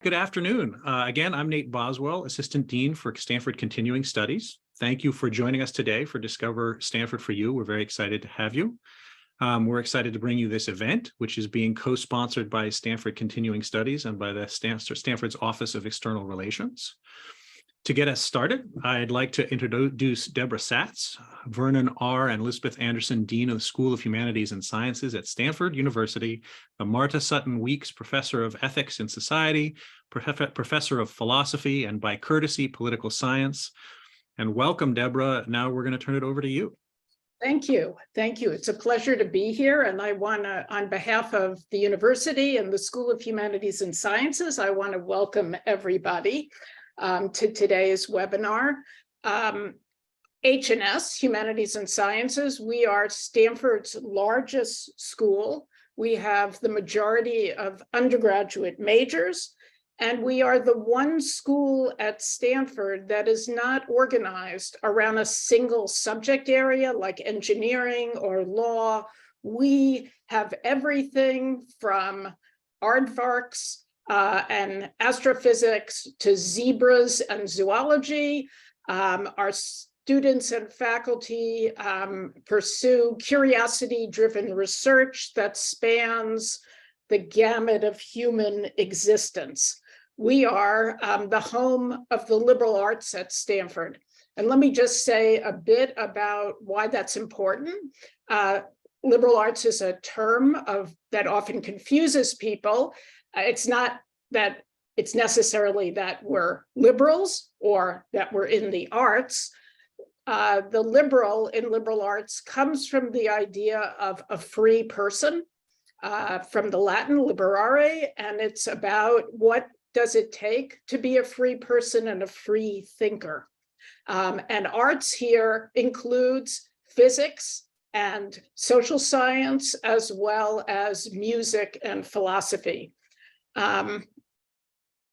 Good afternoon. Again, I'm Nate Boswell, Assistant Dean for Stanford Continuing Studies. Thank you for joining us today for Discover Stanford for You. We're very excited to have you. We're excited to bring you this event, which is being co-sponsored by Stanford Continuing Studies and by the Stanford's Office of External Relations. To get us started, I'd like to introduce Deborah Satz, Vernon R. and Elizabeth Anderson Dean of the School of Humanities and Sciences at Stanford University, the Marta Sutton Weeks Professor of Ethics and Society, Professor of Philosophy, and by courtesy, Political Science. And welcome, Deborah. Now we're going to turn it over to you. Thank you. Thank you. It's a pleasure to be here. And I want to, on behalf of the university and the School of Humanities and Sciences, I want to welcome everybody to today's webinar. H&S, Humanities and Sciences, we are Stanford's largest school. We have the majority of undergraduate majors, and we are the one school at Stanford that is not organized around a single subject area like engineering or law. We have everything from aardvarks and astrophysics to zebras and zoology. Our students and faculty pursue curiosity-driven research that spans the gamut of human existence. We are the home of the liberal arts at Stanford. And let me just say a bit about why that's important. Liberal arts is a term that often confuses people. It's not that it's necessarily that we're liberals or that we're in the arts. The liberal in liberal arts comes from the idea of a free person, from the Latin liberare, and it's about what does it take to be a free person and a free thinker. And arts here includes physics and social science, as well as music and philosophy.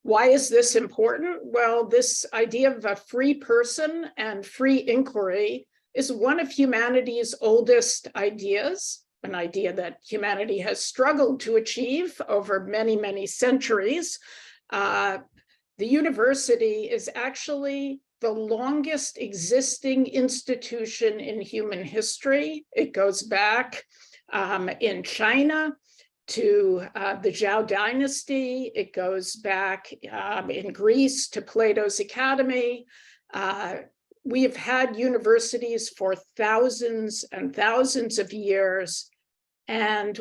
Why is this important? Well, this idea of a free person and free inquiry is one of humanity's oldest ideas, an idea that humanity has struggled to achieve over many, many centuries. The university is actually the longest existing institution in human history. It goes back in China to the Zhou dynasty. It goes back in Greece to Plato's Academy. We have had universities for thousands and thousands of years. And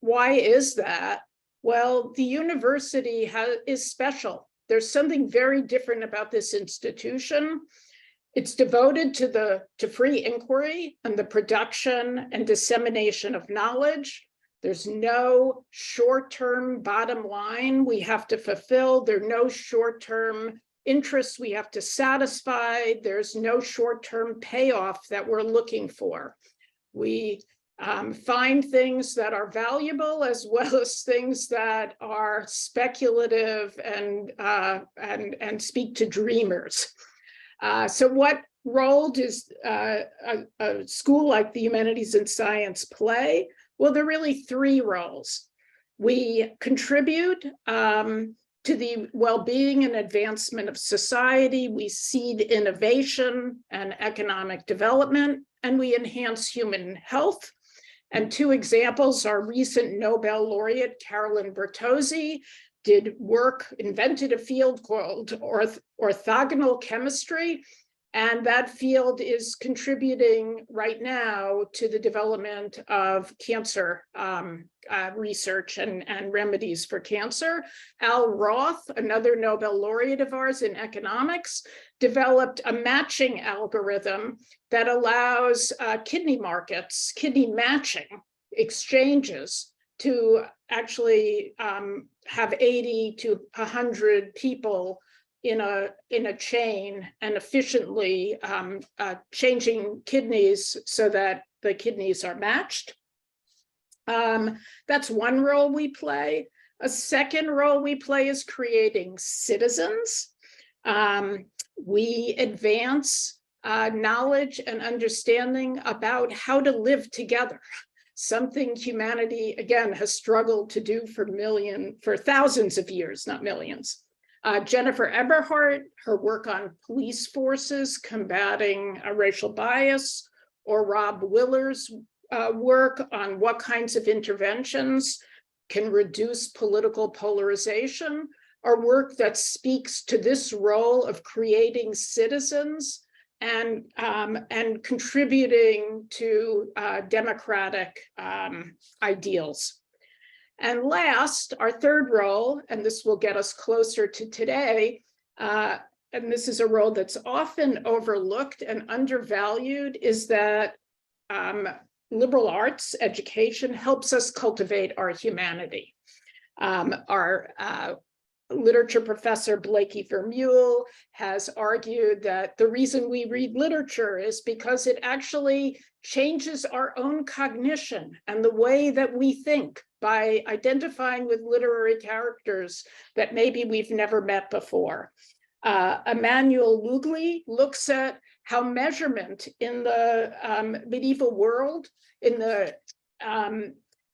why is that? Well, the university is special. There's something very different about this institution. It's devoted to free inquiry and the production and dissemination of knowledge. There's no short-term bottom line we have to fulfill. There are no short-term interests we have to satisfy. There's no short-term payoff that we're looking for. We find things that are valuable as well as things that are speculative and speak to dreamers. So what role does a school like the Humanities and Science play? Well, there are really three roles. We contribute to the well-being and advancement of society. We seed innovation and economic development, and we enhance human health. And two examples are recent Nobel laureate Carolyn Bertozzi invented a field called orthogonal chemistry. And that field is contributing right now to the development of cancer research and remedies for cancer. Al Roth, another Nobel laureate of ours in economics, developed a matching algorithm that allows kidney markets, kidney matching exchanges to actually have 80 to 100 people in a chain and efficiently changing kidneys so that the kidneys are matched. That's one role we play. A second role we play is creating citizens. We advance knowledge and understanding about how to live together. Something humanity, again, has struggled to do for thousands of years, not millions. Jennifer Eberhardt, her work on police forces combating racial bias, or Rob Willer's work on what kinds of interventions can reduce political polarization, are work that speaks to this role of creating citizens and contributing to democratic ideals. And last, our third role, and this will get us closer to today, and this is a role that's often overlooked and undervalued, is that liberal arts education helps us cultivate our humanity. Our literature professor Blakey Vermeulen has argued that the reason we read literature is because it actually changes our own cognition and the way that we think by identifying with literary characters that maybe we've never met before. Emmanuel Lugli looks at how measurement in the medieval world, in the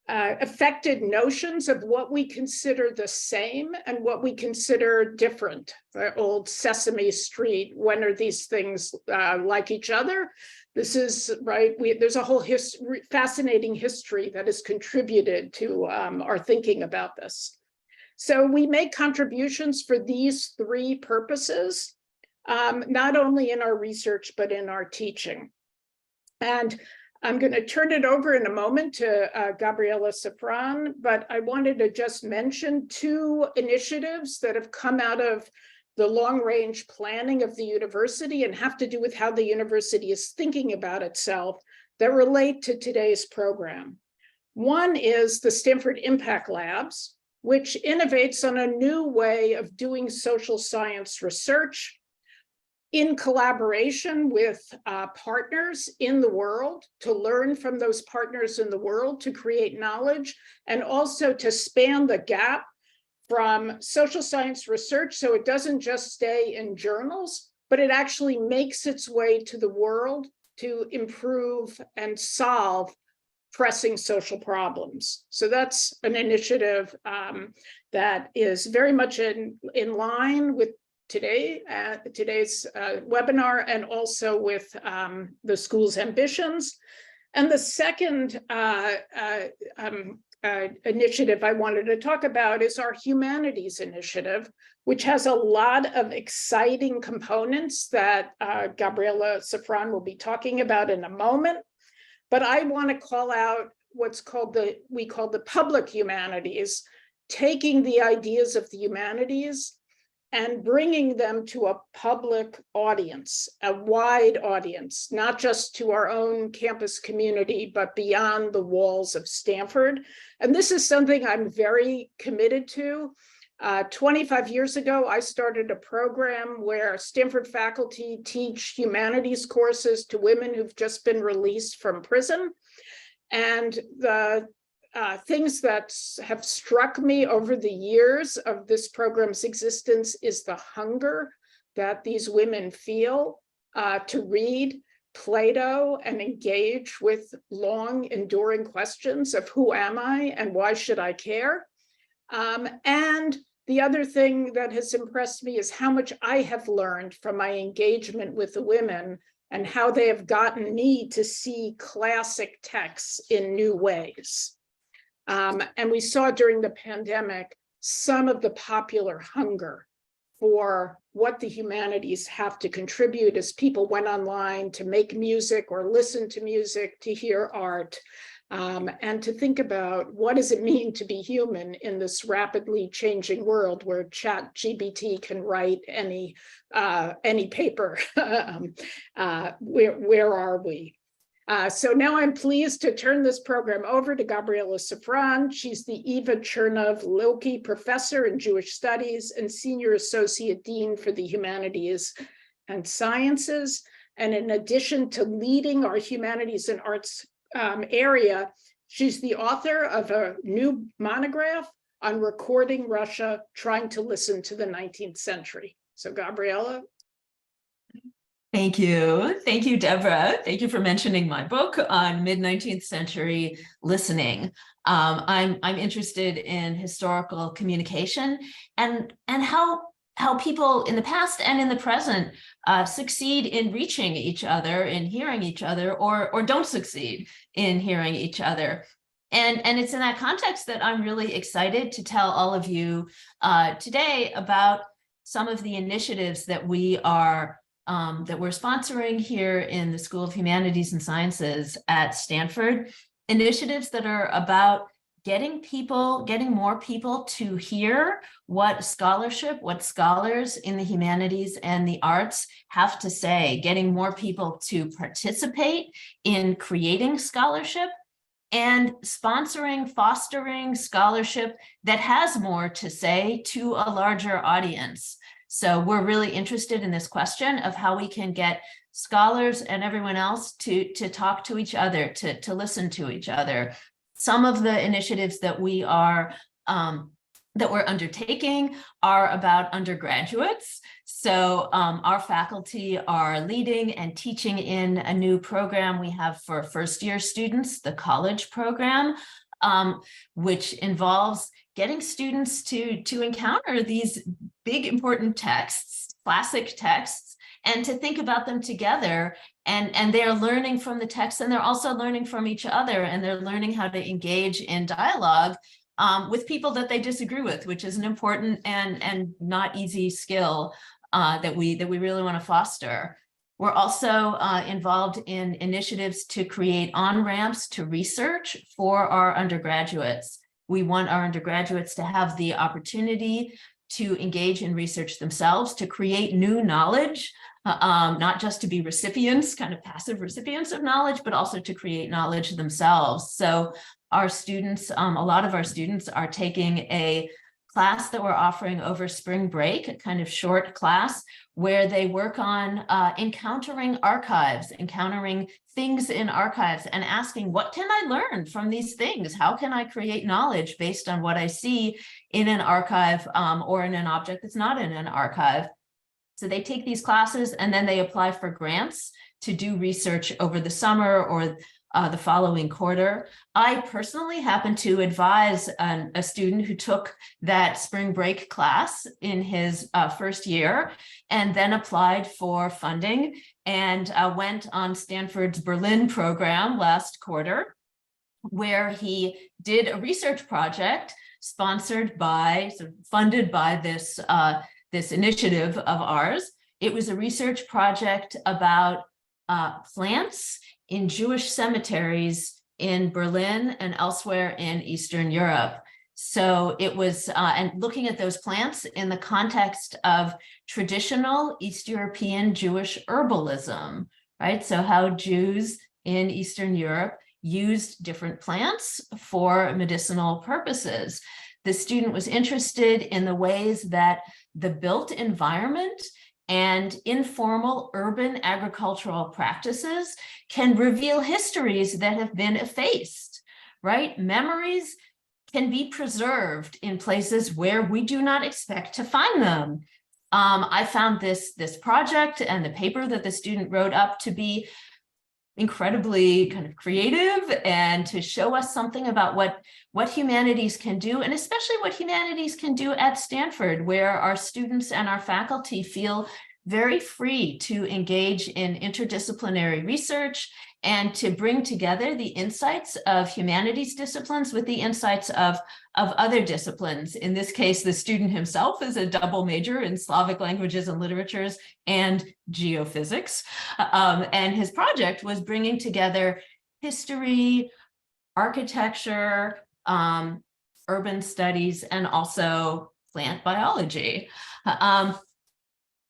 affected notions of what we consider the same and what we consider different. The old Sesame Street, when are these things like each other? This is right. There's a whole fascinating history that has contributed to our thinking about this. So we make contributions for these three purposes, not only in our research, but in our teaching. And I'm going to turn it over in a moment to Gabriela Safran, but I wanted to just mention two initiatives that have come out of the long-range planning of the university and have to do with how the university is thinking about itself that relate to today's program. One is the Stanford Impact Labs, which innovates on a new way of doing social science research in collaboration with partners in the world, to learn from those partners in the world, to create knowledge, and also to span the gap from social science research so it doesn't just stay in journals, but it actually makes its way to the world to improve and solve pressing social problems. So that's an initiative that is very much in line with today's webinar, and also with the school's ambitions. And the second initiative I wanted to talk about is our Humanities initiative, which has a lot of exciting components that Gabriela Safran will be talking about in a moment. But I want to call out what's called we call the public humanities, taking the ideas of the humanities and bringing them to a public audience, a wide audience, not just to our own campus community, but beyond the walls of Stanford. And this is something I'm very committed to. 25 years ago, I started a program where Stanford faculty teach humanities courses to women who've just been released from prison. And the things that have struck me over the years of this program's existence is the hunger that these women feel to read Plato and engage with long, enduring questions of who am I and why should I care? And the other thing that has impressed me is how much I have learned from my engagement with the women and how they have gotten me to see classic texts in new ways. And we saw during the pandemic some of the popular hunger for what the humanities have to contribute as people went online to make music or listen to music, to hear art, and to think about what does it mean to be human in this rapidly changing world where ChatGPT can write any paper. Where are we? So now I'm pleased to turn this program over to Gabriela Safran. She's the Eva Chernov-Lilke Professor in Jewish Studies and Senior Associate Dean for the Humanities and Sciences. And in addition to leading our Humanities and Arts area, she's the author of a new monograph on recording Russia, trying to listen to the 19th century. So Gabriela. Thank you. Thank you, Deborah. Thank you for mentioning my book on mid-19th century listening. I'm interested in historical communication and how how people in the past and in the present succeed in reaching each other, in hearing each other, or don't succeed in hearing each other. And it's in that context that I'm really excited to tell all of you today about some of the initiatives that we're sponsoring here in the School of Humanities and Sciences at Stanford, initiatives that are about getting more people to hear what scholars in the humanities and the arts have to say, getting more people to participate in creating scholarship, and fostering scholarship that has more to say to a larger audience. So we're really interested in this question of how we can get scholars and everyone else to talk to each other, to listen to each other. Some of the initiatives that we're undertaking are about undergraduates. So our faculty are leading and teaching in a new program we have for first-year students, the college program, which involves getting students to encounter these big, important texts, classic texts, and to think about them together. And they're learning from the text, and they're also learning from each other, and they're learning how to engage in dialogue with people that they disagree with, which is an important and not easy skill that we really want to foster. We're also involved in initiatives to create on-ramps to research for our undergraduates. We want our undergraduates to have the opportunity to engage in research themselves, to create new knowledge, not just to be recipients, kind of passive recipients of knowledge, but also to create knowledge themselves. So our students, a lot of our students are taking a class that we're offering over spring break, a kind of short class where they work on encountering archives, encountering things in archives, and asking, what can I learn from these things? How can I create knowledge based on what I see in an archive or in an object that's not in an archive? So they take these classes and then they apply for grants to do research over the summer or the following quarter. I personally happen to advise a student who took that spring break class in his first year and then applied for funding and went on Stanford's Berlin program last quarter, where he did a research project funded by this, this initiative of ours. It was a research project about plants in Jewish cemeteries in Berlin and elsewhere in Eastern Europe. So it was, and looking at those plants in the context of traditional East European Jewish herbalism, right? So how Jews in Eastern Europe used different plants for medicinal purposes. The student was interested in the ways that the built environment and informal urban agricultural practices can reveal histories that have been effaced, right? Memories can be preserved in places where we do not expect to find them. I found this project and the paper that the student wrote up to be incredibly kind of creative and to show us something about what humanities can do, and especially what humanities can do at Stanford, where our students and our faculty feel very free to engage in interdisciplinary research and to bring together the insights of humanities disciplines with the insights of other disciplines. In this case, the student himself is a double major in Slavic languages and literatures and geophysics. And his project was bringing together history, architecture, urban studies, and also plant biology.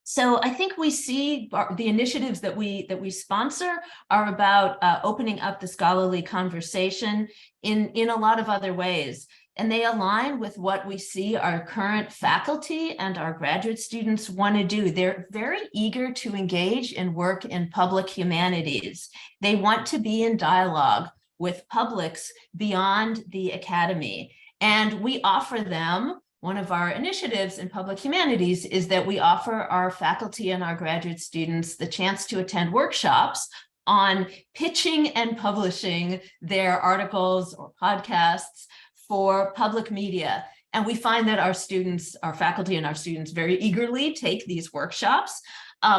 So I think we see the initiatives that we sponsor are about opening up the scholarly conversation in a lot of other ways. And they align with what we see our current faculty and our graduate students want to do. They're very eager to engage in work in public humanities. They want to be in dialogue with publics beyond the academy. And we offer them, one of our initiatives in public humanities is that we offer our faculty and our graduate students the chance to attend workshops on pitching and publishing their articles or podcasts for public media. And we find that our students, our faculty and our students very eagerly take these workshops.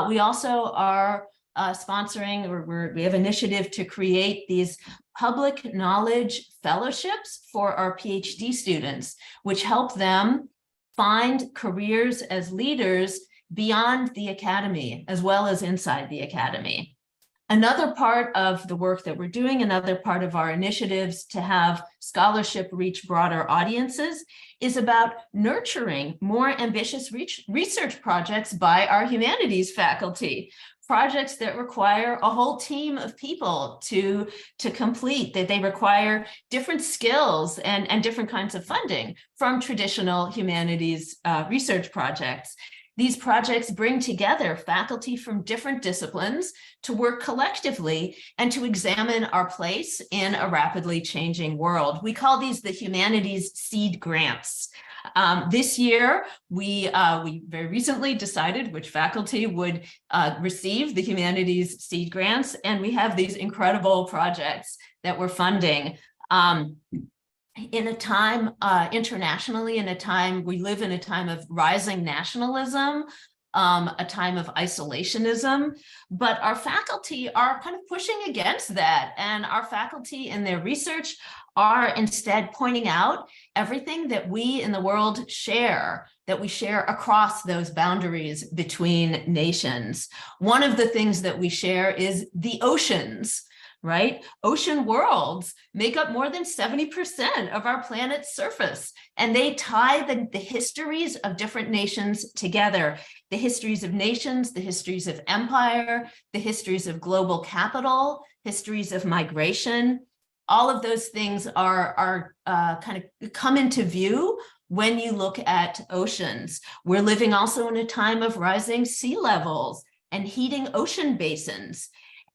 We also are sponsoring, or we have initiative to create these public knowledge fellowships for our PhD students, which help them find careers as leaders beyond the academy, as well as inside the academy. Another part of the work that we're doing, another part of our initiatives to have scholarship reach broader audiences, is about nurturing more ambitious research projects by our humanities faculty. Projects that require a whole team of people to complete, that they require different skills and different kinds of funding from traditional humanities research projects. These projects bring together faculty from different disciplines to work collectively and to examine our place in a rapidly changing world. We call these the Humanities Seed Grants. This year, we very recently decided which faculty would receive the Humanities Seed Grants, and we have these incredible projects that we're funding. In a time internationally, we live in a time of rising nationalism, a time of isolationism, but our faculty are kind of pushing against that. And our faculty in their research are instead pointing out everything that we in the world share, that we share across those boundaries between nations. One of the things that we share is the oceans. Right? Ocean worlds make up more than 70% of our planet's surface, and they tie the histories of different nations together. The histories of nations, the histories of empire, the histories of global capital, histories of migration. All of those things are kind of come into view when you look at oceans. We're living also in a time of rising sea levels and heating ocean basins.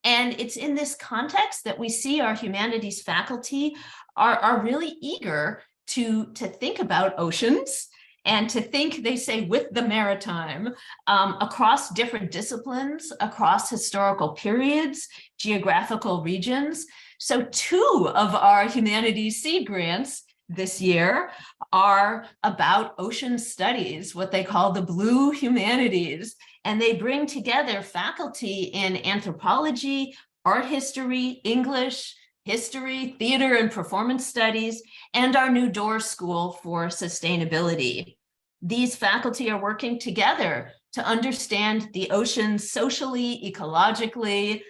And it's in this context that we see our humanities faculty are really eager to think about oceans and to think, they say, with the maritime across different disciplines, across historical periods, geographical regions. So 2 of our humanities seed grants this year are about ocean studies, what they call the blue humanities. And they bring together faculty in anthropology, art history, English, history, theater and performance studies, and our new Door School for Sustainability. These faculty are working together to understand the oceans socially, ecologically,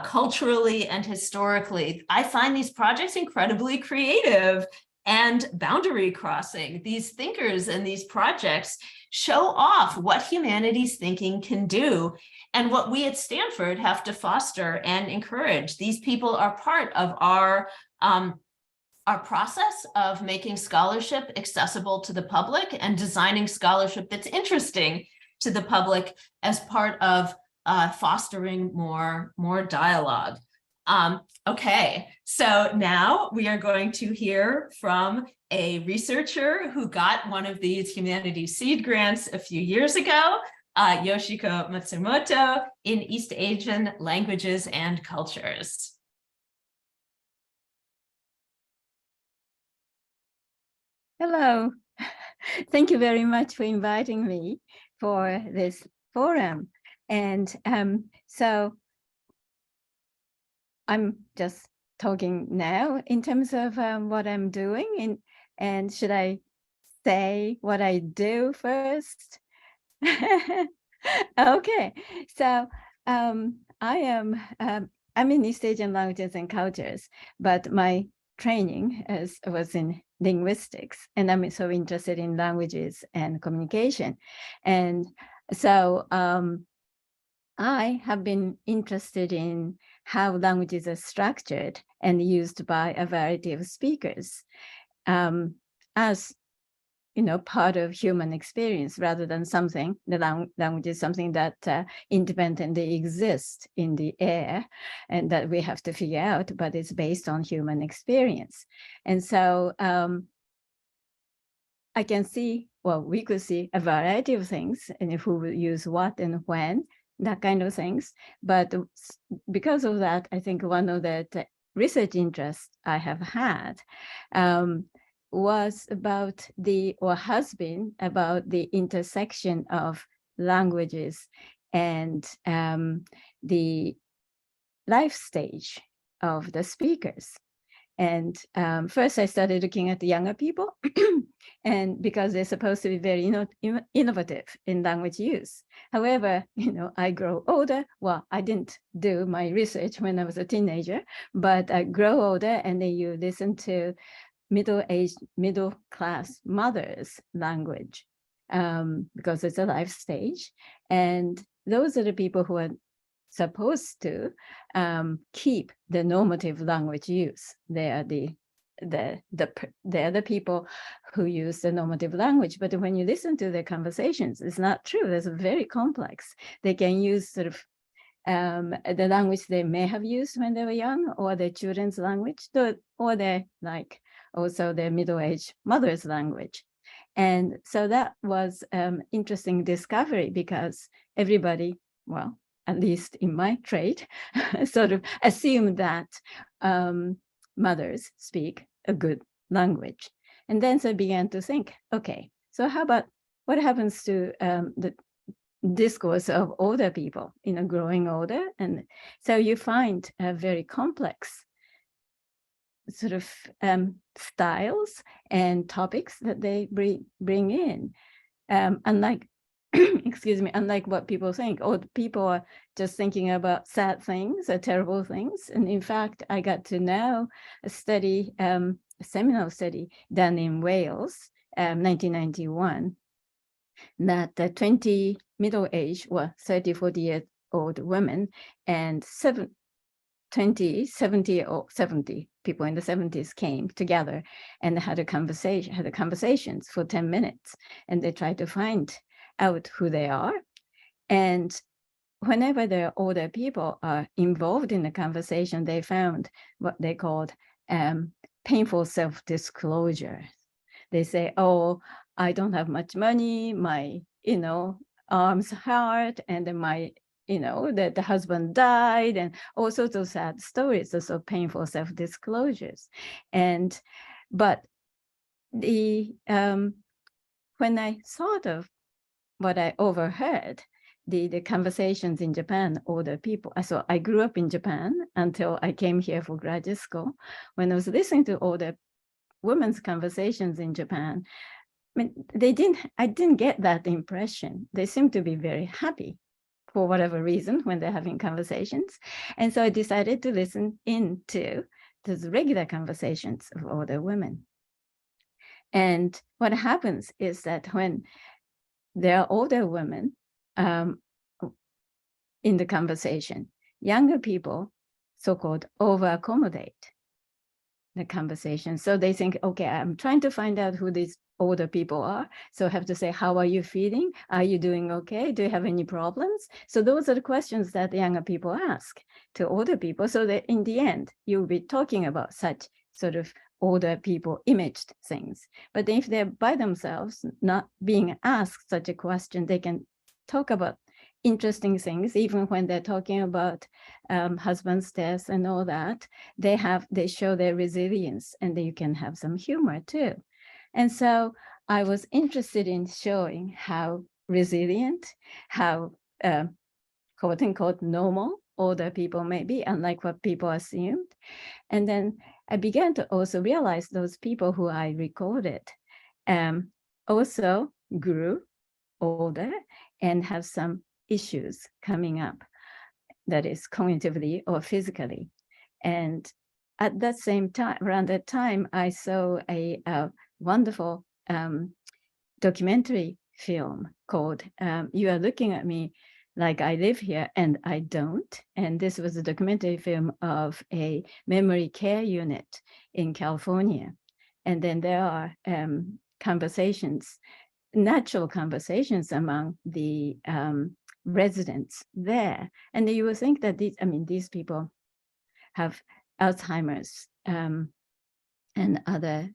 culturally, and historically. I find these projects incredibly creative and boundary crossing. These thinkers and these projects show off what humanities thinking can do and what we at Stanford have to foster and encourage. These people are part of our process of making scholarship accessible to the public and designing scholarship that's interesting to the public as part of fostering more dialogue. Okay, so now we are going to hear from a researcher who got one of these humanities seed grants a few years ago, Yoshiko Matsumoto, in East Asian languages and cultures. Hello. Thank you very much for inviting me for this forum. And so I'm just talking now in terms of what I'm doing. And should I say what I do first? Okay. So I'm in East Asian languages and cultures, but my training was in linguistics, and I'm so interested in languages and communication. And so I have been interested in how languages are structured and used by a variety of speakers as part of human experience, rather than the language is something that independently exists in the air and that we have to figure out, but it's based on human experience. And so I can see, we could see a variety of things, and who will use what and when, that kind of things. But because of that, I think one of the research interests I have had was about or has been about the intersection of languages and the life stage of the speakers. And first I started looking at the younger people, and because they're supposed to be very innovative in language use. However, I grow older. Well, I didn't do my research when I was a teenager, but I grow older, and then you listen to middle-aged, middle-class mothers' language because it's a life stage. And those are the people who are supposed to keep the normative language use. They are they're the people who use the normative language. But when you listen to their conversations, it's not true. It's very complex. They can use sort of the language they may have used when they were young, or their children's language, or their also their middle-aged mother's language. And so that was interesting discovery, because everybody, well, at least in my trade, sort of assumed that mothers speak a good language. And then so I began to think, okay, so how about what happens to the discourse of older people, growing older? And so you find a very complex sort of styles and topics that they bring in. Unlike, excuse me, unlike what people think. Old people are just thinking about sad things or terrible things. And in fact, I got to know a study, a seminal study done in Wales, 1991, that 20 middle-aged, well, 30, 40-year-old women and 70 people in the 70s came together and had conversations for 10 minutes, and they tried to find out who they are. And whenever the older people are involved in the conversation, they found what they called painful self-disclosure. They say, oh, I don't have much money, my arms hurt, and then my that the husband died, and all sorts of sad stories, also painful self-disclosures. But when I thought of what I overheard, the conversations in Japan, older people. So I grew up in Japan until I came here for graduate school. When I was listening to older women's conversations in Japan, I didn't get that impression. They seem to be very happy for whatever reason when they're having conversations. And so I decided to listen into those regular conversations of older women. And what happens is that when there are older women in the conversation, younger people so-called over-accommodate the conversation. So they think, okay, I'm trying to find out who these older people are. So I have to say, how are you feeling? Are you doing okay? Do you have any problems? So those are the questions that the younger people ask to older people. So that in the end, you'll be talking about such sort of older people imaged things. But if they're by themselves, not being asked such a question, they can talk about interesting things, even when they're talking about husband's death and all that. They show their resilience, and then you can have some humor too. And so I was interested in showing how resilient, how quote unquote normal older people may be, unlike what people assumed. And then I began to also realize those people who I recorded also grew older and have some issues coming up, that is cognitively or physically. And at that same time, around that time, I saw a wonderful documentary film called You Are Looking at Me Like I Live Here and I Don't. And this was a documentary film of a memory care unit in California. And then there are conversations, natural conversations among the residents there. And you would think that these people have Alzheimer's and other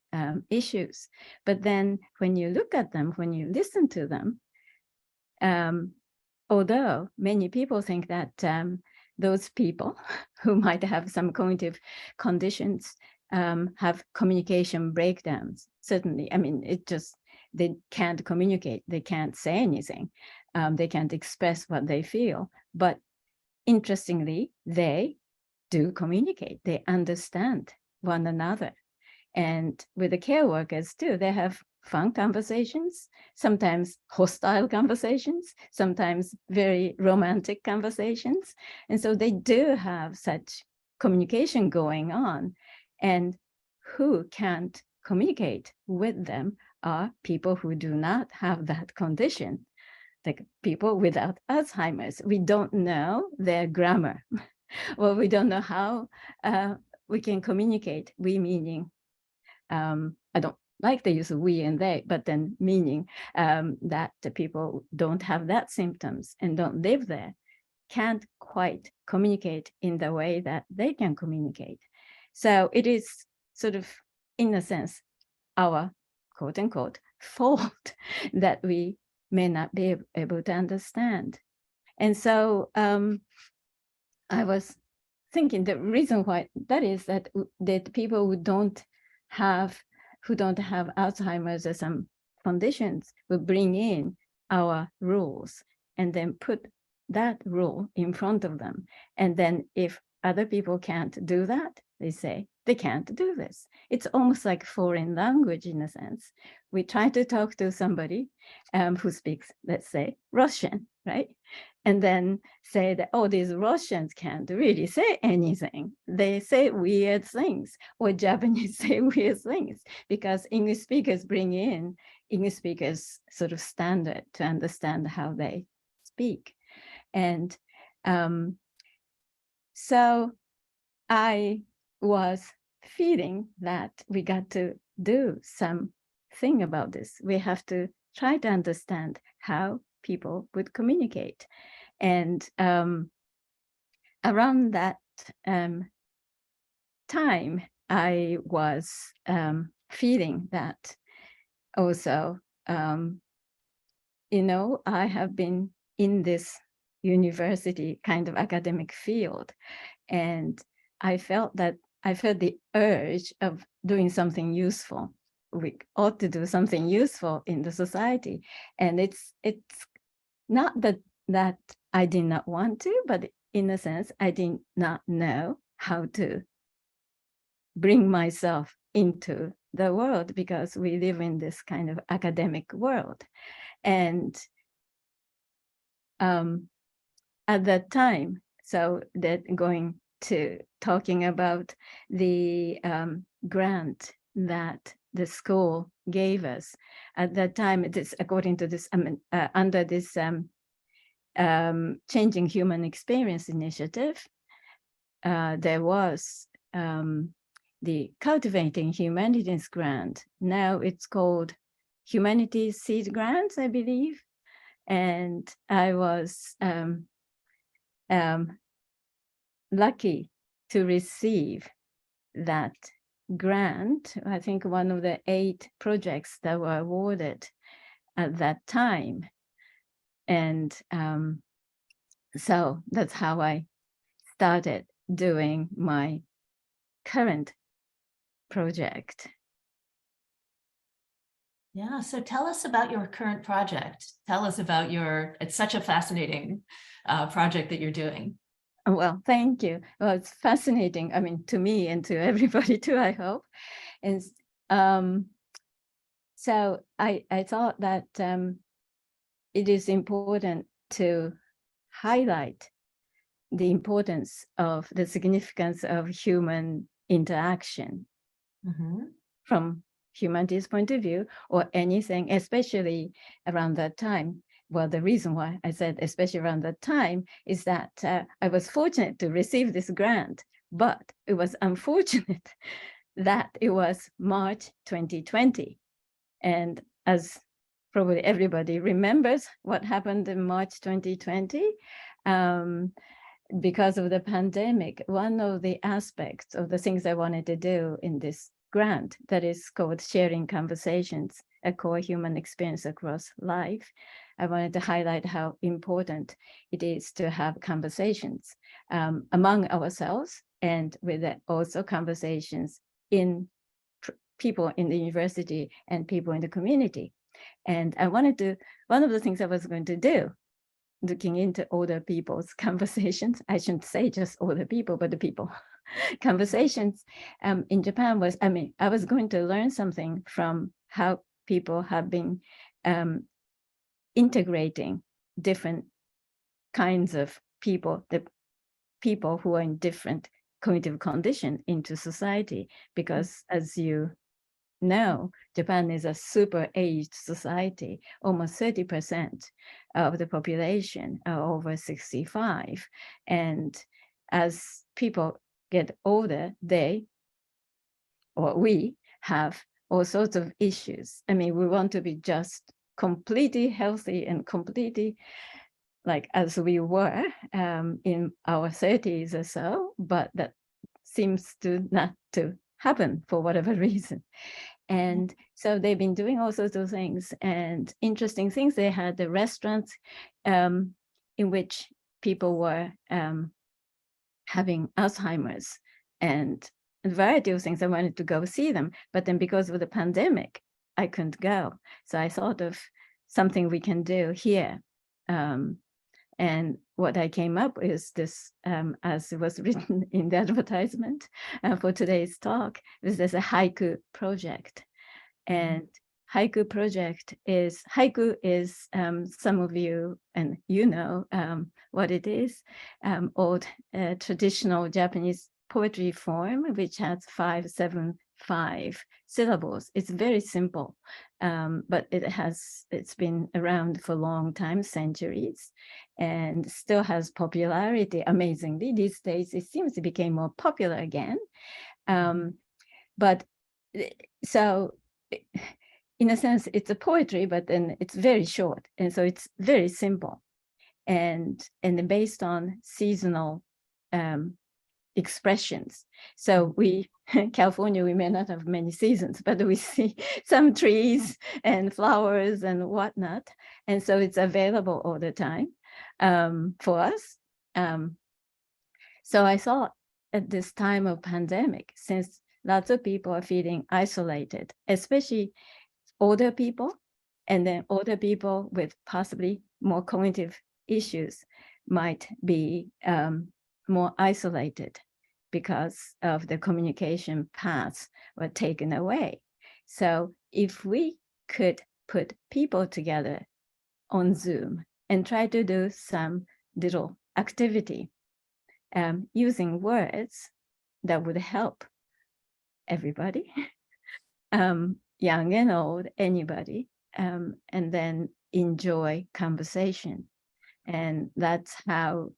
issues. But then when you look at them, when you listen to them, although many people think that those people who might have some cognitive conditions have communication breakdowns. Certainly, I mean, they can't communicate, they can't say anything, they can't express what they feel. But interestingly, they do communicate, they understand one another. And with the care workers too, they have fun conversations, sometimes hostile conversations, sometimes very romantic conversations. And so they do have such communication going on. And who can't communicate with them are people who do not have that condition, like people without Alzheimer's. We don't know their grammar. Well, we don't know how we can communicate, we meaning, I don't like the use of we and they, but then meaning that the people don't have that symptoms and don't live there, can't quite communicate in the way that they can communicate. So it is sort of, in a sense, our quote unquote fault that we may not be able to understand. And so I was thinking the reason why that is that people who don't have Alzheimer's or some conditions will bring in our rules and then put that rule in front of them. And then if other people can't do that, they say they can't do this. It's almost like foreign language in a sense. We try to talk to somebody who speaks, let's say, Russian, right? And then say that, oh, these Russians can't really say anything. They say weird things, or Japanese say weird things, because English speakers bring in English speakers sort of standard to understand how they speak. And so I was feeling that we got to do something about this. We have to try to understand how people would communicate. And around that time, I was feeling that also, I have been in this university kind of academic field, and I felt the urge of doing something useful. We ought to do something useful in the society. And it's not that I did not want to, but in a sense, I did not know how to bring myself into the world, because we live in this kind of academic world. And at that time, so that going to talking about the grant that the school gave us at that time, it is according to this, under this Changing Human Experience initiative, there was the Cultivating Humanities grant. Now it's called Humanities Seed Grants, I believe. And I was lucky to receive that grant. I think one of the 8 projects that were awarded at that time. And so that's how I started doing my current project. Yeah, so tell us about your current project. Tell us about it's such a fascinating project that you're doing. Well, thank you. Well, it's fascinating. I mean, to me and to everybody too, I hope. And so I thought that it is important to highlight the importance of the significance of human interaction from humanities' point of view, or anything, especially around that time. Well, the reason why I said especially around that time is that I was fortunate to receive this grant, but it was unfortunate that it was March 2020. And as probably everybody remembers what happened in March 2020, because of the pandemic, one of the aspects of the things I wanted to do in this grant that is called Sharing Conversations, a core human experience across life, I wanted to highlight how important it is to have conversations among ourselves, and with also conversations in people in the university and people in the community. And I wanted to, one of the things I was going to do, looking into older people's conversations, I shouldn't say just older people, but the people conversations in Japan was, I was going to learn something from how people have been integrating different kinds of people, the people who are in different cognitive condition into society, because as you know, Japan is a super aged society. Almost 30% of the population are over 65. And as people get older, they, or we, have all sorts of issues. I mean, we want to be just completely healthy and completely like as we were in our 30s or so, but that seems to not to happen for whatever reason. And so they've been doing all sorts of things and interesting things. They had the restaurants in which people were having Alzheimer's and a variety of things. I wanted to go see them, but then because of the pandemic, I couldn't go. So I thought of something we can do here. And what I came up is this, as it was written in the advertisement for today's talk, is there's a Haiku project. And Haiku project is, Haiku is, some of you, and you know what it is, old traditional Japanese poetry form, which has 5-7-5 syllables. It's very simple, but it's been around for a long time, centuries, and still has popularity. Amazingly, these days it seems to become more popular again. But so in a sense, it's a poetry, but then it's very short, and so it's very simple, and based on seasonal expressions. So we, California, we may not have many seasons, but we see some trees and flowers and whatnot. And so it's available all the time for us. So I thought at this time of pandemic, since lots of people are feeling isolated, especially older people, and then older people with possibly more cognitive issues might be more isolated because of the communication paths were taken away. So if we could put people together on Zoom and try to do some little activity using words that would help everybody, young and old, anybody, and then enjoy conversation. And that's how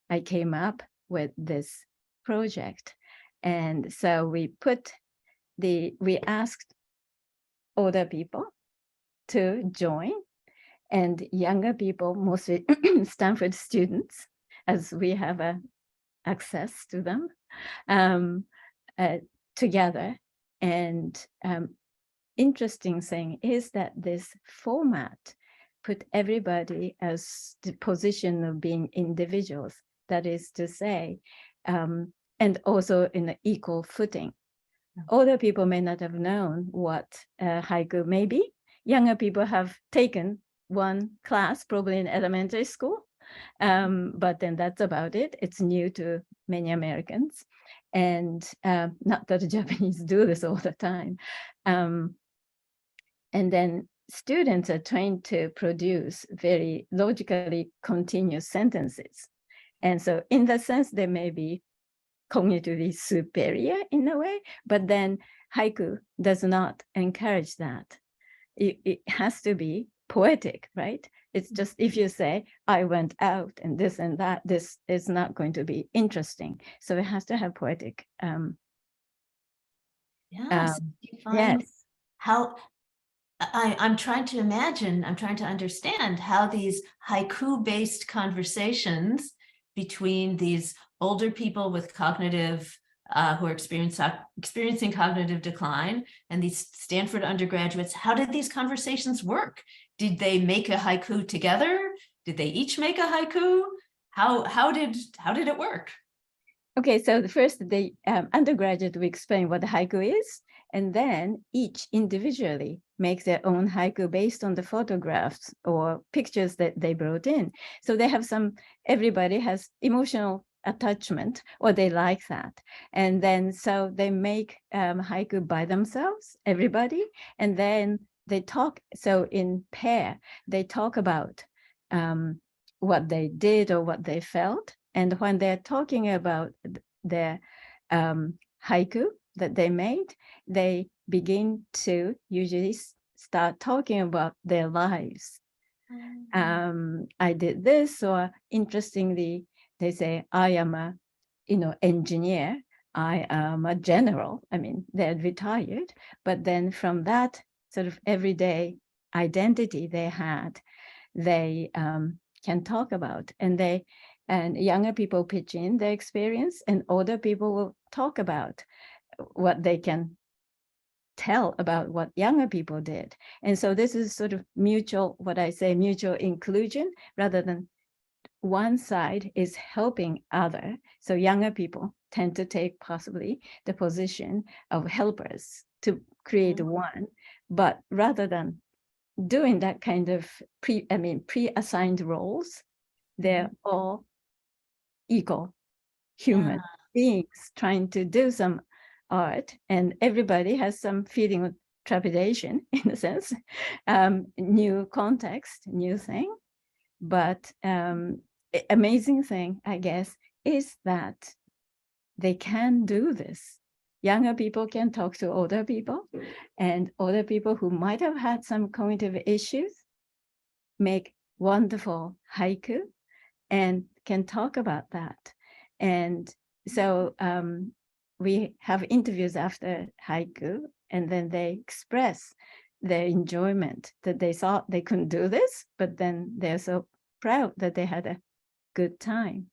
I came up with this project. And so we asked older people to join, and younger people, mostly Stanford students, as we have access to them, together. And interesting thing is that this format put everybody as the position of being individuals. That is to say, and also in an equal footing. Older people may not have known what haiku may be. Younger people have taken one class, probably in elementary school, but then that's about it. It's new to many Americans, and not that the Japanese do this all the time. And then students are trained to produce very logically continuous sentences. And so in that sense, they may be cognitively superior in a way, but then haiku does not encourage that. It has to be poetic, right? It's just, if you say, I went out and this and that, this is not going to be interesting. So it has to have poetic. Yes. Yes. How I'm trying to imagine, I'm trying to understand how these haiku-based conversations between these older people with cognitive, who are experiencing cognitive decline, and these Stanford undergraduates, how did these conversations work? Did they make a haiku together? Did they each make a haiku? How did it work? Okay, so the first, the undergraduate will explain what the haiku is, and then each individually makes their own haiku based on the photographs or pictures that they brought in. So they have everybody has emotional attachment, or they like that. And then so they make haiku by themselves, everybody, and then they talk. So in pair, they talk about what they did or what they felt. And when they're talking about their haiku that they made, they begin to usually start talking about their lives. I did this, or interestingly, they say, I am a, engineer. I am a general. I mean, they're retired, but then from that sort of everyday identity they had, they can talk about, and younger people pitch in their experience, and older people will talk about what they can tell about what younger people did. And so this is sort of mutual, what I say, mutual inclusion, rather than one side is helping other. So younger people tend to take possibly the position of helpers to create one, but rather than doing that kind of pre-assigned roles, they're all equal human beings trying to do some art, and everybody has some feeling of trepidation in a sense, new context, new thing. But amazing thing, I guess, is that they can do this. Younger people can talk to older people, and older people who might have had some cognitive issues make wonderful haiku and can talk about that. And so we have interviews after haiku, and then they express their enjoyment that they thought they couldn't do this, but then they're so proud that they had a good time.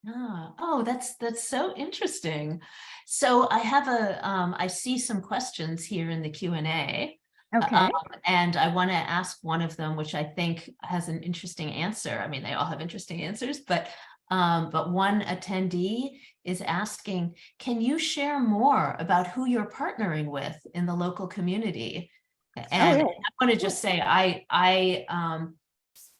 Oh, that's so interesting. So I have I see some questions here in the Q&A. Okay. And I want to ask one of them, which I think has an interesting answer. I mean, they all have interesting answers, but one attendee is asking, can you share more about who you're partnering with in the local community? And I want to just say, I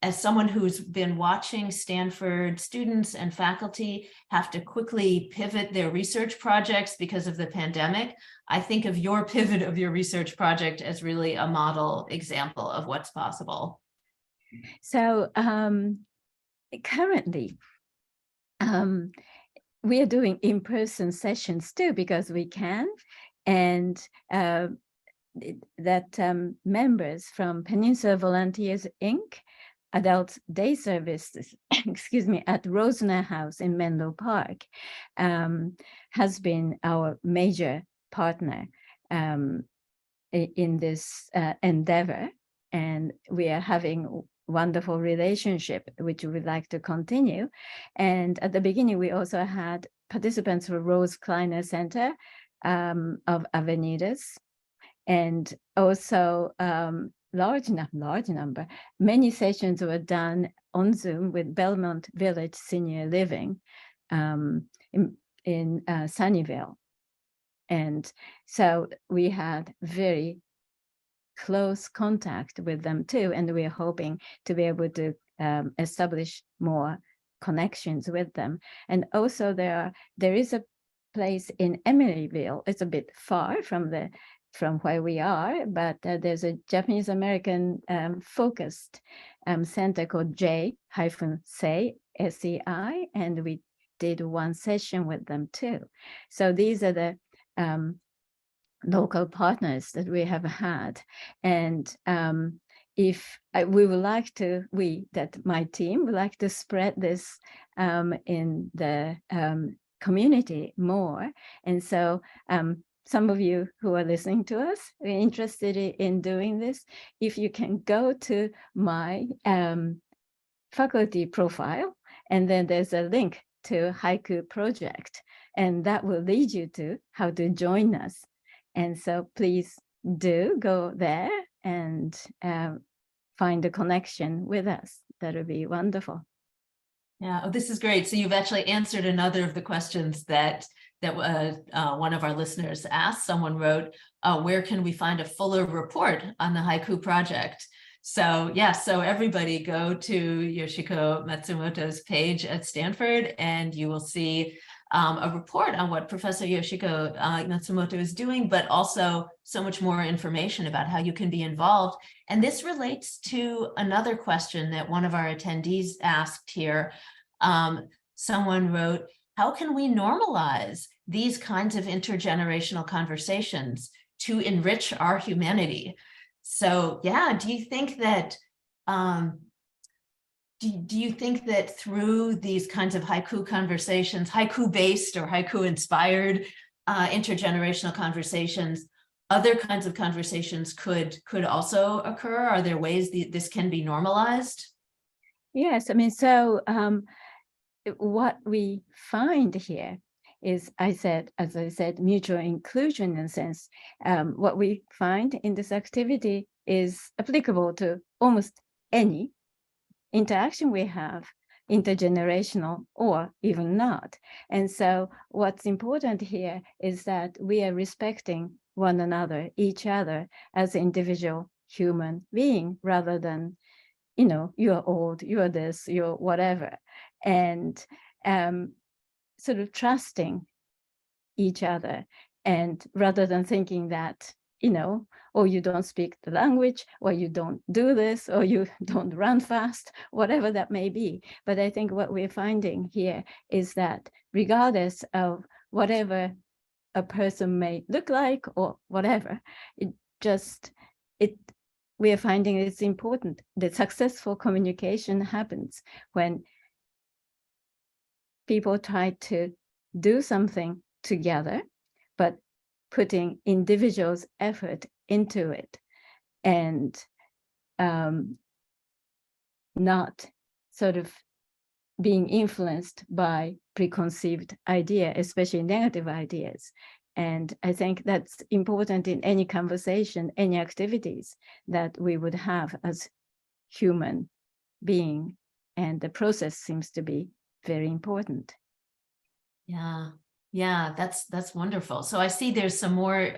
as someone who's been watching Stanford students and faculty have to quickly pivot their research projects because of the pandemic, I think of your pivot of your research project as really a model example of what's possible. So currently, we are doing in-person sessions too, because we can, and that members from Peninsula Volunteers, Inc., Adult Day Services, excuse me, at Rosner House in Menlo Park, has been our major partner in this endeavor. And we are having wonderful relationship, which we would like to continue. And at the beginning, we also had participants from Rose Kleiner Center of Avenidas, and also large number. Many sessions were done on Zoom with Belmont Village Senior Living in Sunnyvale. And so we had very close contact with them too, and we're hoping to be able to establish more connections with them. And also there is a place in Emeryville. It's a bit far from where we are, but there's a Japanese American focused center called J-SEI, SEI, and we did one session with them too. So these are the local partners that we have had. And if we would like to, my team would like to spread this in the community more. And so some of you who are listening to us are interested in doing this. If you can go to my faculty profile, and then there's a link to Haiku Project, and that will lead you to how to join us. And so please do go there and find a connection with us. That would be wonderful. Yeah, oh, this is great. So you've actually answered another of the questions that one of our listeners asked. Someone wrote, where can we find a fuller report on the Haiku project? So yeah, so everybody go to Yoshiko Matsumoto's page at Stanford, and you will see a report on what Professor Yoshiko Matsumoto is doing, but also so much more information about how you can be involved. And this relates to another question that one of our attendees asked here. Someone wrote, how can we normalize these kinds of intergenerational conversations to enrich our humanity? So yeah, do you think that do you think that through these kinds of haiku conversations, haiku-based or haiku-inspired intergenerational conversations, other kinds of conversations could also occur? Are there ways this can be normalized? Yes, I mean, so what we find here is, as I said, mutual inclusion in a sense. What we find in this activity is applicable to almost any interaction we have, intergenerational or even not. And so what's important here is that we are respecting one another, each other as an individual human being, rather than, you know, you're old, you're this, you're whatever. And sort of trusting each other, and rather than thinking that, you know, oh, you don't speak the language, or you don't do this, or you don't run fast, whatever that may be. But I think what we're finding here is that regardless of whatever a person may look like or whatever, we are finding it's important that successful communication happens when people try to do something together, but putting individuals' effort into it, and not sort of being influenced by preconceived idea, especially negative ideas. And I think that's important in any conversation, any activities that we would have as human being. And the process seems to be very important. Yeah, that's wonderful. So I see there's some more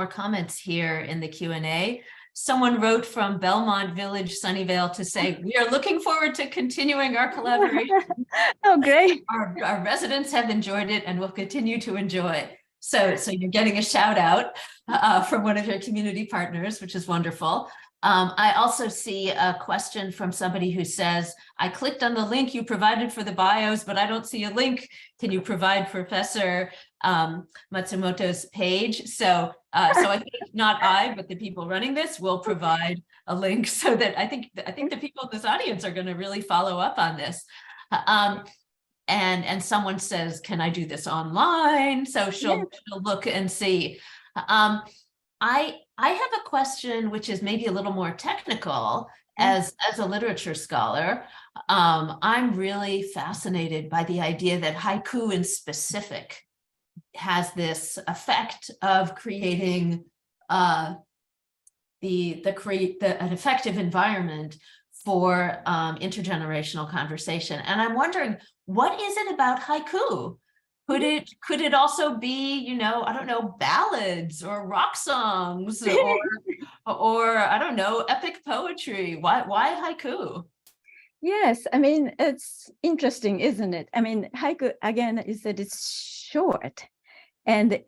comments here in the Q&A. Someone wrote from Belmont Village, Sunnyvale, to say, we are looking forward to continuing our collaboration. Oh, great. Our residents have enjoyed it and will continue to enjoy it. So you're getting a shout out from one of your community partners, which is wonderful. I also see a question from somebody who says, I clicked on the link you provided for the bios, but I don't see a link. Can you provide Professor Matsumoto's page? So I think not I, but the people running this will provide a link, so that I think the people in this audience are going to really follow up on this. And someone says, can I do this online? So she'll look and see. I have a question which is maybe a little more technical. As a literature scholar, I'm really fascinated by the idea that haiku in specific has this effect of creating an effective environment for intergenerational conversation. And I'm wondering, what is it about haiku? Could it also be, you know, I don't know, ballads or rock songs or I don't know, epic poetry? Why haiku? Yes, I mean, it's interesting, isn't it? I mean, haiku again is that it's short, and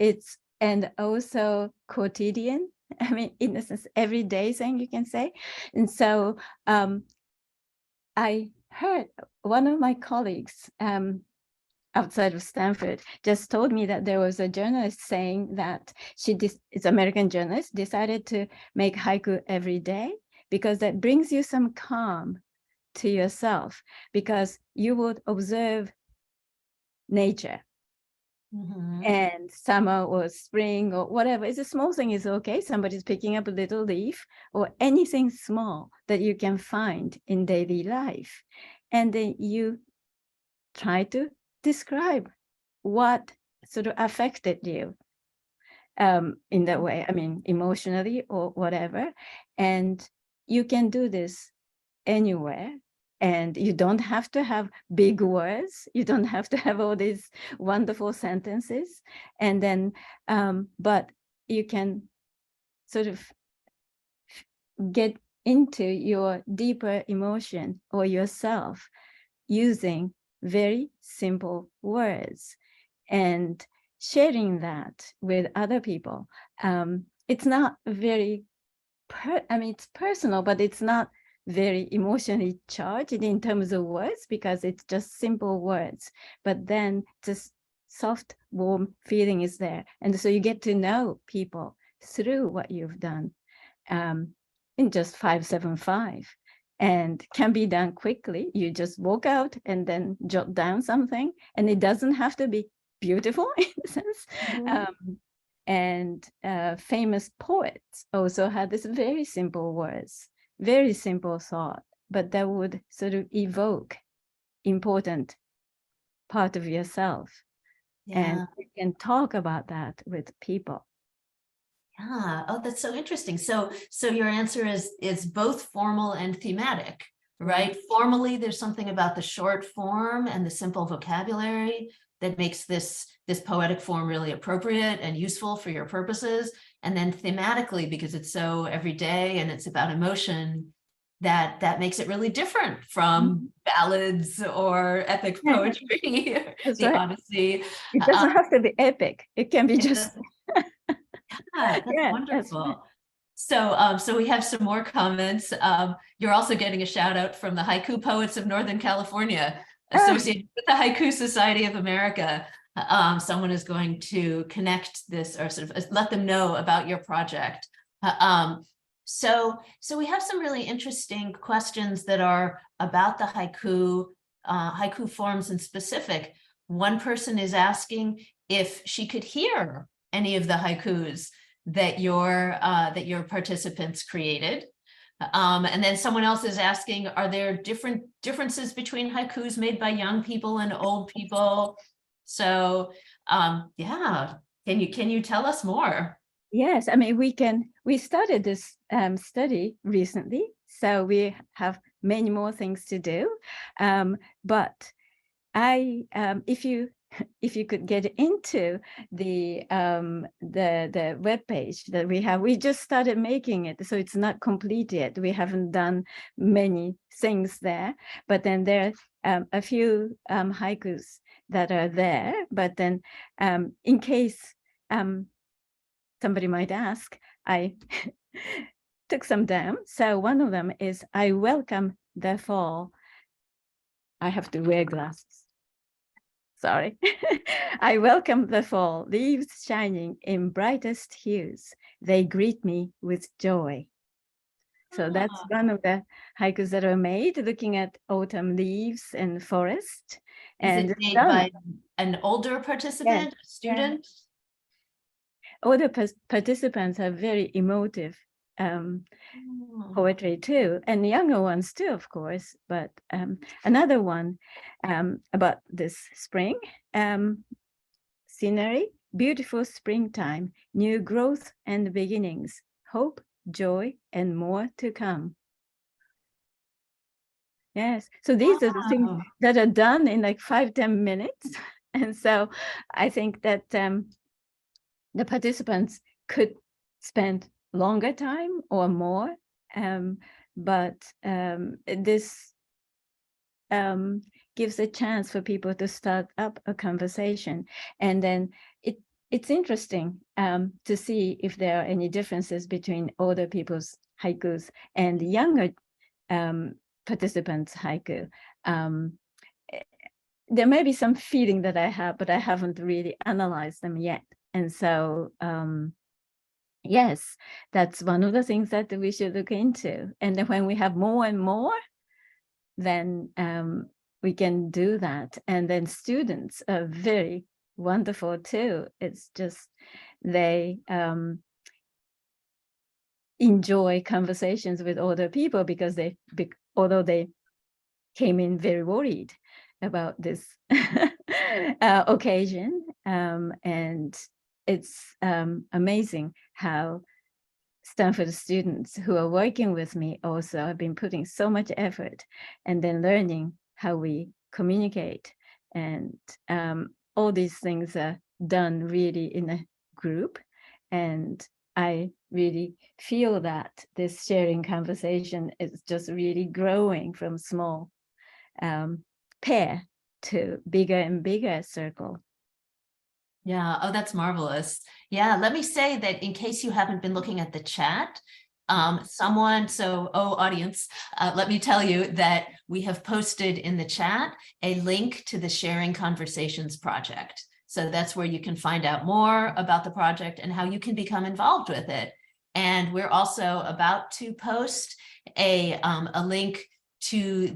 also quotidian. I mean, in a sense, everyday thing you can say. And so I heard one of my colleagues outside of Stanford just told me that there was a journalist saying that it's an American journalist, decided to make haiku every day because that brings you some calm to yourself, because you would observe nature. Mm-hmm. And summer or spring or whatever. It's a small thing is okay. Somebody's picking up a little leaf or anything small that you can find in daily life. And then you try to describe what sort of affected you in that way, I mean, emotionally or whatever. And you can do this anywhere, And you don't have to have big words. You don't have to have all these wonderful sentences. And then, but you can sort of get into your deeper emotion or yourself using very simple words and sharing that with other people. It's not very, it's personal, but it's not very emotionally charged in terms of words because it's just simple words. But then just soft, warm feeling is there. And so you get to know people through what you've done in just 575. And can be done quickly. You just walk out and then jot down something. And it doesn't have to be beautiful in a sense. And famous poets also had this very simple words, very simple thought, but that would sort of evoke important part of yourself. And you can talk about that with people. Yeah. Oh, that's so interesting. So your answer is both formal and thematic, right? Formally, there's something about the short form and the simple vocabulary that makes this poetic form really appropriate and useful for your purposes. And then thematically, because it's so everyday and it's about emotion, that makes it really different from ballads or epic poetry, That's the right. Odyssey. It doesn't have to be epic. It can be just. That's wonderful. That's so we have some more comments. You're also getting a shout out from the Haiku Poets of Northern California, associated with the Haiku Society of America. Someone is going to connect this or sort of let them know about your project. So we have some really interesting questions that are about the haiku forms in specific. One person is asking if she could hear any of the haikus that your participants created. And then someone else is asking, are there differences between haikus made by young people and old people? So yeah, can you tell us more? Yes, I mean, we started this study recently, so we have many more things to do. But if you could get into the web page that we just started making it, so it's not complete yet. We haven't done many things there, but then there are a few haikus that are there. But then in case somebody might ask, I took some down. So one of them is, I welcome the fall. I have to wear glasses. Sorry. I welcome the fall, leaves shining in brightest hues. They greet me with joy. So that's one of the haikus that are made, looking at autumn leaves and forest. And is it made by an older participant, a student? Yeah. Older participants are very emotive poetry too, and younger ones too, of course. But another one about this spring scenery, beautiful springtime, new growth and beginnings, hope, joy, and more to come. Yes, so these are the things that are done in like 5-10 minutes. And so I think that the participants could spend longer time or more, but this gives a chance for people to start up a conversation. And then it's interesting to see if there are any differences between older people's haikus and younger participants' haiku. There may be some feeling that I have, but I haven't really analyzed them yet. And so, yes, that's one of the things that we should look into. And then when we have more and more, then we can do that. And then students are very wonderful too. It's just they enjoy conversations with other people because although they came in very worried about this occasion, and it's amazing how Stanford students who are working with me also have been putting so much effort and then learning how we communicate. And all these things are done really in a group. And I really feel that this sharing conversation is just really growing from small pair to bigger and bigger circle. Yeah, oh, that's marvelous. Yeah, let me say that in case you haven't been looking at the chat, audience, let me tell you that we have posted in the chat a link to the Sharing Conversations project. So that's where you can find out more about the project and how you can become involved with it. And we're also about to post a link to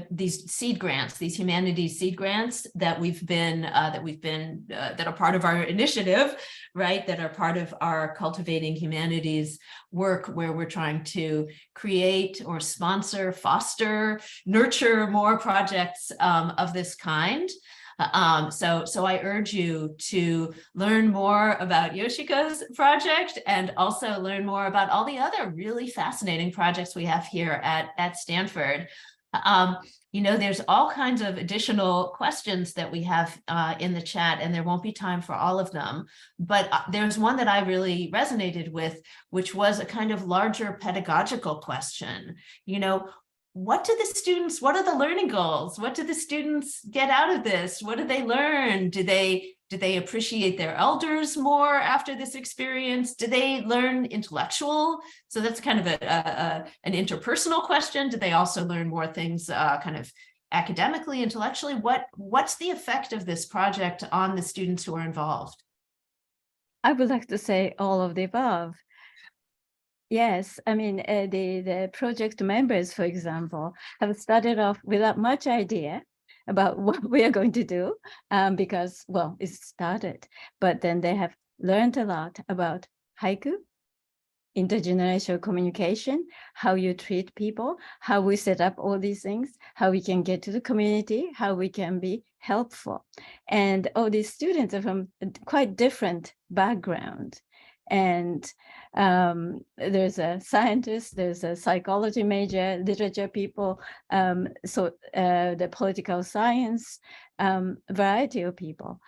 these seed grants, these humanities seed grants that that are part of our initiative, right? That are part of our Cultivating Humanities work, where we're trying to create or sponsor, foster, nurture more projects of this kind. So I urge you to learn more about Yoshiko's project and also learn more about all the other really fascinating projects we have here at Stanford. There's all kinds of additional questions that we have in the chat, and there won't be time for all of them. But there's one that I really resonated with, which was a kind of larger pedagogical question. What are the learning goals? What do the students get out of this? What do they learn? Do they appreciate their elders more after this experience? Do they learn intellectual? So that's kind of an interpersonal question. Do they also learn more things kind of academically, intellectually? What's the effect of this project on the students who are involved? I would like to say all of the above. Yes, I mean, the project members, for example, have started off without much idea about what we are going to do because, well, it started, but then they have learned a lot about haiku, intergenerational communication, how you treat people, how we set up all these things, how we can get to the community, how we can be helpful. And all these students are from quite different background. And there's a scientist, there's a psychology major, literature people, the political science, variety of people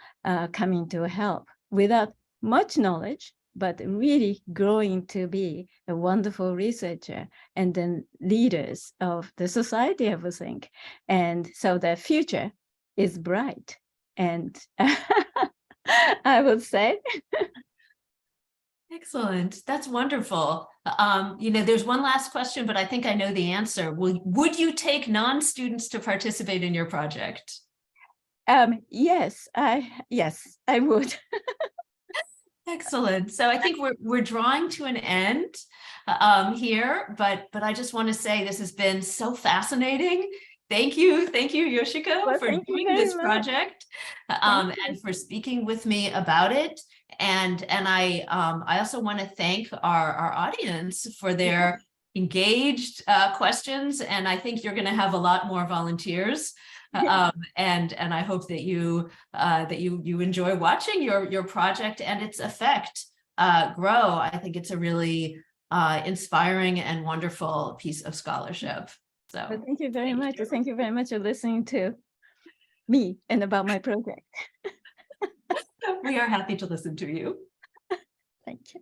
coming to help without much knowledge, but really growing to be a wonderful researcher and then leaders of the society, I would think. And so the future is bright. And I would say. Excellent. That's wonderful. There's one last question, but I think I know the answer. Would you take non-students to participate in your project? Yes, I would. Excellent. So I think we're drawing to an end here, but I just want to say this has been so fascinating. Thank you, Yoshiko, for doing this project and for speaking with me about it. And I also want to thank our audience for their engaged questions. And I think you're going to have a lot more volunteers. And I hope that you enjoy watching your project and its effect grow. I think it's a really inspiring and wonderful piece of scholarship. So well, thank you very much. Thank you very much for listening to me and about my project. We are happy to listen to you. Thank you.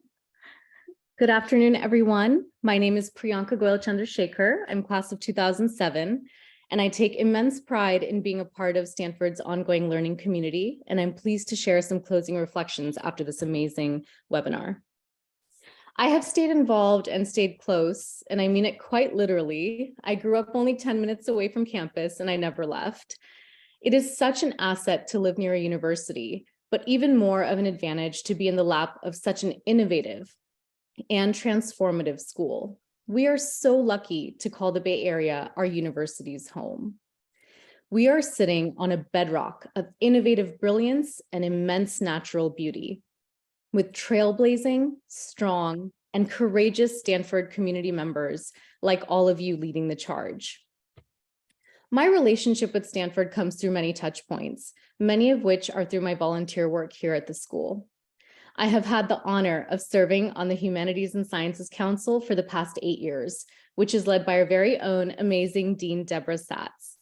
Good afternoon, everyone. My name is Priyanka Goyal Chandrasekhar. I'm class of 2007, and I take immense pride in being a part of Stanford's ongoing learning community, and I'm pleased to share some closing reflections after this amazing webinar. I have stayed involved and stayed close, and I mean it quite literally. I grew up only 10 minutes away from campus, and I never left. It is such an asset to live near a university, but even more of an advantage to be in the lap of such an innovative and transformative school. We are so lucky to call the Bay Area our university's home. We are sitting on a bedrock of innovative brilliance and immense natural beauty, with trailblazing, strong, and courageous Stanford community members like all of you leading the charge. My relationship with Stanford comes through many touch points, many of which are through my volunteer work here at the school. I have had the honor of serving on the Humanities and Sciences Council for the past 8 years, which is led by our very own amazing Dean Deborah Satz.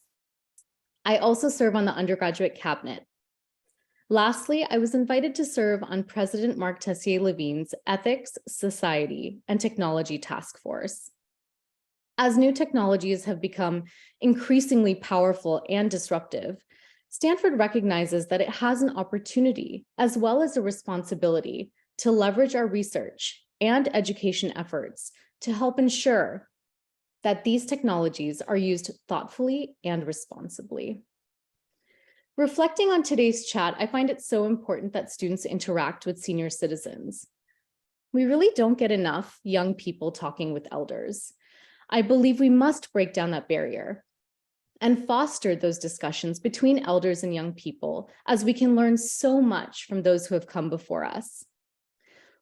I also serve on the undergraduate cabinet. Lastly, I was invited to serve on President Mark Tessier-Levine's Ethics, Society, and Technology Task Force. As new technologies have become increasingly powerful and disruptive, Stanford recognizes that it has an opportunity as well as a responsibility to leverage our research and education efforts to help ensure that these technologies are used thoughtfully and responsibly. Reflecting on today's chat, I find it so important that students interact with senior citizens. We really don't get enough young people talking with elders. I believe we must break down that barrier and foster those discussions between elders and young people, as we can learn so much from those who have come before us.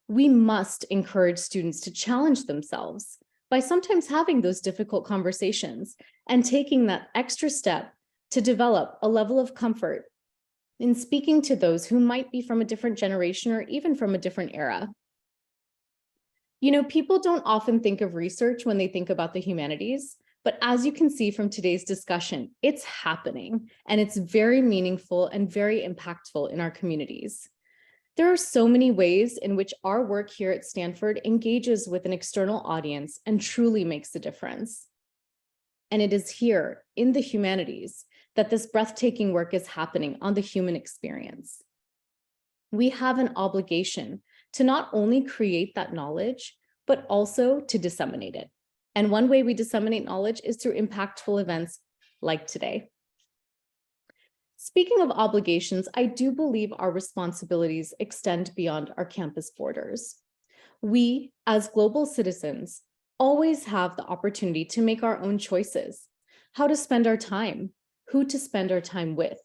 We must encourage students to challenge themselves by sometimes having those difficult conversations and taking that extra step to develop a level of comfort in speaking to those who might be from a different generation or even from a different era. You know, people don't often think of research when they think about the humanities, but as you can see from today's discussion, it's happening and it's very meaningful and very impactful in our communities. There are so many ways in which our work here at Stanford engages with an external audience and truly makes a difference. And it is here in the humanities that this breathtaking work is happening on the human experience. We have an obligation to not only create that knowledge, but also to disseminate it. And one way we disseminate knowledge is through impactful events like today. Speaking of obligations, I do believe our responsibilities extend beyond our campus borders. We, as global citizens, always have the opportunity to make our own choices, how to spend our time, who to spend our time with.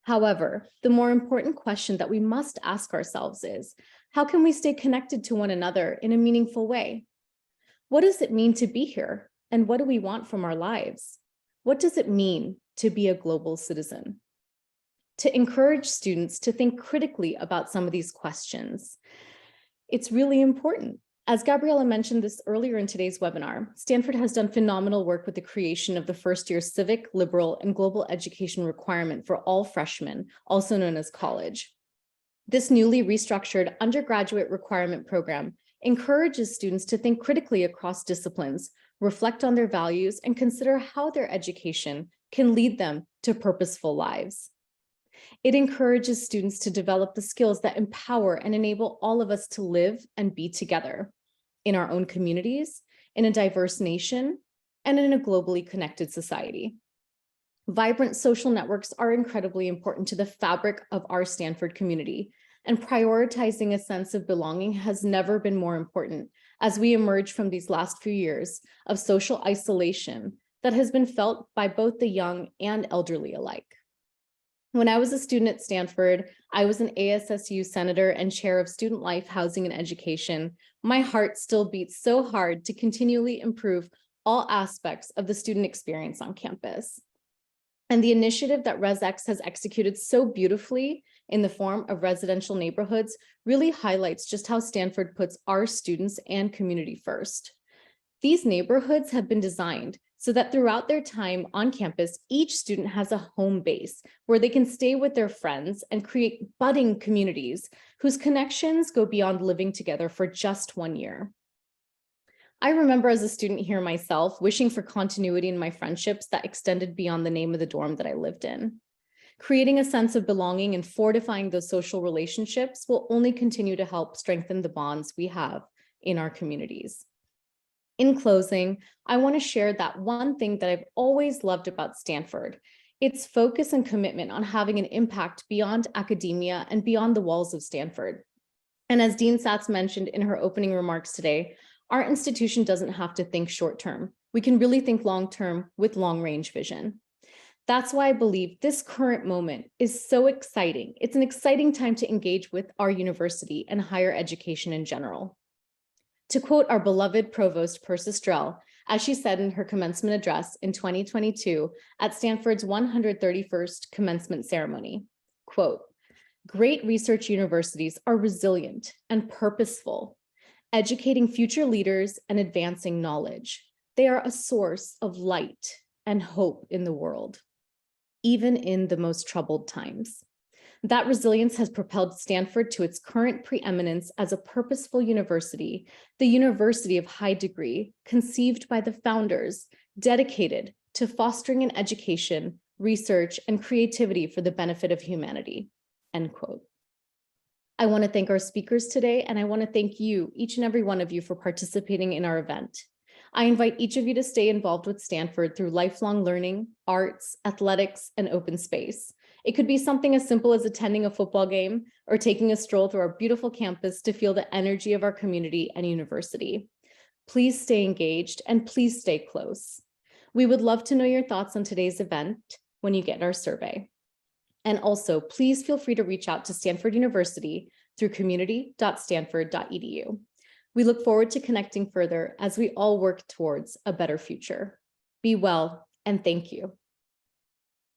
However, the more important question that we must ask ourselves is, how can we stay connected to one another in a meaningful way? What does it mean to be here? And what do we want from our lives? What does it mean to be a global citizen? To encourage students to think critically about some of these questions, it's really important. As Gabriella mentioned this earlier in today's webinar, Stanford has done phenomenal work with the creation of the first-year civic, liberal, and global education requirement for all freshmen, also known as college. This newly restructured undergraduate requirement program encourages students to think critically across disciplines, reflect on their values, and consider how their education can lead them to purposeful lives. It encourages students to develop the skills that empower and enable all of us to live and be together in our own communities, in a diverse nation, and in a globally connected society. Vibrant social networks are incredibly important to the fabric of our Stanford community, and prioritizing a sense of belonging has never been more important as we emerge from these last few years of social isolation that has been felt by both the young and elderly alike. When I was a student at Stanford, I was an ASSU senator and chair of student life, housing, and education. My heart still beats so hard to continually improve all aspects of the student experience on campus. And the initiative that ResX has executed so beautifully in the form of residential neighborhoods really highlights just how Stanford puts our students and community first. These neighborhoods have been designed so that throughout their time on campus, each student has a home base where they can stay with their friends and create budding communities whose connections go beyond living together for just 1 year. I remember as a student here myself, wishing for continuity in my friendships that extended beyond the name of the dorm that I lived in. Creating a sense of belonging and fortifying those social relationships will only continue to help strengthen the bonds we have in our communities. In closing, I want to share that one thing that I've always loved about Stanford, its focus and commitment on having an impact beyond academia and beyond the walls of Stanford. And as Dean Satz mentioned in her opening remarks today, our institution doesn't have to think short-term. We can really think long-term with long-range vision. That's why I believe this current moment is so exciting. It's an exciting time to engage with our university and higher education in general. To quote our beloved Provost Persis Drell, as she said in her commencement address in 2022 at Stanford's 131st commencement ceremony, quote, Great research universities are resilient and purposeful, educating future leaders and advancing knowledge. They are a source of light and hope in the world, even in the most troubled times. That resilience has propelled Stanford to its current preeminence as a purposeful university, the university of high degree, conceived by the founders, dedicated to fostering an education, research, and creativity for the benefit of humanity, end quote. I want to thank our speakers today, and I want to thank you, each and every one of you, for participating in our event. I invite each of you to stay involved with Stanford through lifelong learning, arts, athletics, and open space. It could be something as simple as attending a football game or taking a stroll through our beautiful campus to feel the energy of our community and university. Please stay engaged and please stay close. We would love to know your thoughts on today's event when you get our survey. And also, please feel free to reach out to Stanford University through community.stanford.edu. We look forward to connecting further as we all work towards a better future. Be well, and thank you.